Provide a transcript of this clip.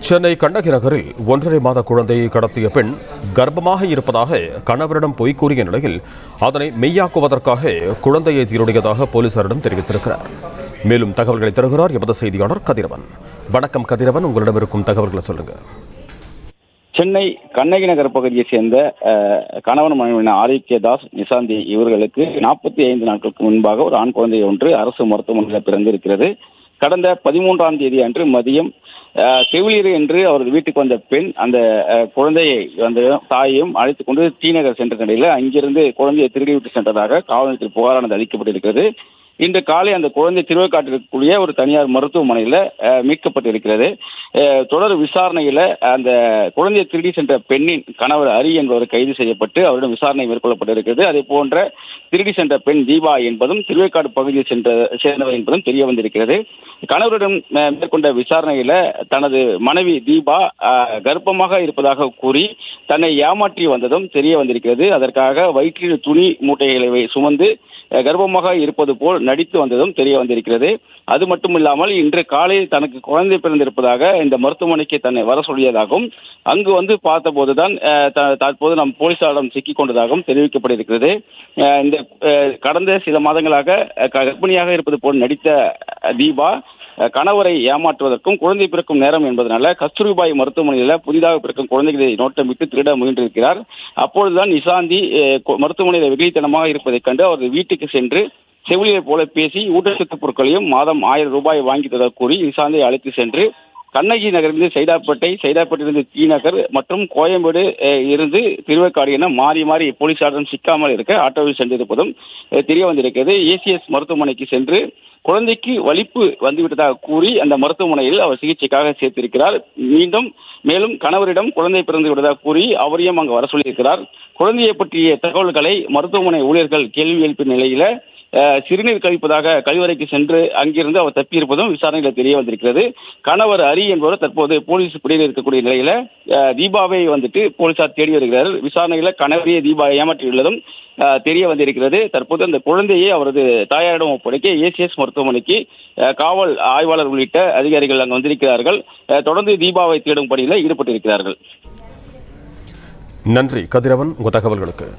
சென்னை கண்ணகி நகரில் 1.5 மாத குழந்தையை கடத்திய பெண் கர்ப்பமாக இருப்பதாக கணவரிடம் பொய் கூறிய நிலையில் அதனை மெய்யாக்குவதற்காக குழந்தையை திருடியதாக போலீசாரிடம் தெரிவித்திருக்கிறார். மேலும் தகவல்களை தருகிறார் எமது செய்தியாளர் கதிரவன். வணக்கம் கதிரவன், உங்களிடம் இருக்கும் தகவல்களை சொல்லுங்க. சென்னை கண்ணகி நகர் பகுதியை சேர்ந்த கணவன் மனைவியான ஆதித்யதாஸ், நிசாந்தி இவர்களுக்கு 45 நாட்களுக்கு முன்பாக ஒரு ஆண் குழந்தை ஒன்று அரசு மருத்துவமனையில் பிறந்திருக்கிறது. கடந்த 13ஆம் தேதி அன்று மதியம் செவிலியர் என்று அவரது வீட்டுக்கு வந்த பெண் அந்த குழந்தையை தாயையும் அழைத்துக் கொண்டு டிநகர் சென்ற நிலையில் அங்கிருந்து குழந்தையை திருடிவிட்டு சென்றதாக காவல்நிலையத்தில் புகாரானது அளிக்கப்பட்டிருக்கிறது. இன்று காலை அந்த குழந்தை திருவைக்காட்டிற்குரிய ஒரு தனியார் மருத்துவமனையில் மீட்கப்பட்டிருக்கிறது. தொடர் விசாரணையில அந்த குழந்தையை திருடி சென்ற பெண்ணின் கணவர் ஹரி என்பவர் கைது செய்யப்பட்டு அவரிடம் விசாரணை மேற்கொள்ளப்பட்டிருக்கிறது. அதே போன்ற திருடி சென்ற பெண் தீபா என்பதும் திருவைக்காடு பகுதியை சேர்ந்தவர் என்பதும் தெரிய வந்திருக்கிறது. கணவரிடம் மேற்கொண்ட விசாரணையில தனது மனைவி தீபா கர்ப்பமாக இருப்பதாக கூறி தன்னை ஏமாற்றி வந்ததும் தெரிய வந்திருக்கிறது. அதற்காக வயிற்றில் துணி மூட்டைகளை சுமந்து கர்ப்பமாக இருப்பது போல் நடித்து வந்ததும் தெரிய வந்திருக்கிறது. அது மட்டுமில்லாமல் இன்று காலையில் தனக்கு குழந்தை பிறந்திருப்பதாக இந்த மருத்துவமனைக்கு தன்னை வர சொல்லியதாகவும் அங்கு வந்து பார்த்தபோதுதான் தற்போது நம் போலீசாரிடம் சிக்கிக் கொண்டதாகவும் தெரிவிக்கப்பட்டிருக்கிறது. இந்த கடந்த சில மாதங்களாக கர்ப்பிணியாக இருப்பது போல் நடித்த தீபா கணவரை ஏமாற்றுவதற்கும் குழந்தை பிறக்கும் நேரம் என்பதனால கஸ்தூரிபாய் மருத்துவமனையில் புதிதாக பிறக்கும் குழந்தைகளை நோட்டமிட்டு திருட முயன்றிருக்கிறார். அப்பொழுதுதான் நிசாந்தி மருத்துவமனையில் வெகுளித்தனமாக இருப்பதைக் கண்டு அவரது வீட்டுக்கு சென்று செவிலியர் போல பேசி ஊட்டச்சத்து பொருட்களையும் மாதம் 1000 ரூபாய் வாங்கி தர கூறி நிசாந்தியை அழைத்து சென்று கண்ணகி நகரிலிருந்து சைதாப்பேட்டிலிருந்து டிநகர் மற்றும் கோயம்பேடு இருந்து திருவைக்காடு என மாறி மாறி போலீசாரிடம் சிக்காமல் இருக்க ஆட்டோவில் சென்றிருப்பதும் தெரிய வந்திருக்கிறது. ஏசிஎஸ் மருத்துவமனைக்கு சென்று குழந்தைக்கு வலிப்பு வந்துவிட்டதாக கூறி அந்த மருத்துவமனையில் அவர் சிகிச்சைக்காக சேர்த்திருக்கிறார். மேலும் கணவரிடம் குழந்தை பிறந்து விட்டதாக கூறி அவரையும் அங்கு வர சொல்லியிருக்கிறார். குழந்தையை பற்றிய தகவல்களை மருத்துவமனை ஊழியர்கள் கேள்வி எழுப்பிய நிலையில சிறுநீர் கழிப்பதாக கழிவறைக்கு சென்று அங்கிருந்து அவர் தப்பியிருப்பதும் விசாரணையில் தெரிய வந்திருக்கிறது. கணவர் ஹரி என்பவர் தற்போது போலீஸ் பிடியில் இருக்கக்கூடிய நிலையில தீபாவை போலீசார் தேடி வருகிறார்கள். விசாரணையில கணவரையே தீபா ஏமாற்றியுள்ளதும் தெரிய வந்திருக்கிறது. தற்போது அந்த குழந்தையை அவரது தாயாரிடம் ஒப்படைக்க ஏசிஎஸ் மருத்துவமனைக்கு காவல் ஆய்வாளர் உள்ளிட்ட அதிகாரிகள் அங்கு வந்திருக்கிறார்கள். தொடர்ந்து தீபாவை தேடும் பணியில் ஈடுபட்டிருக்கிறார்கள். நன்றி கதிரவன், உங்கள் தகவல்களுக்கு.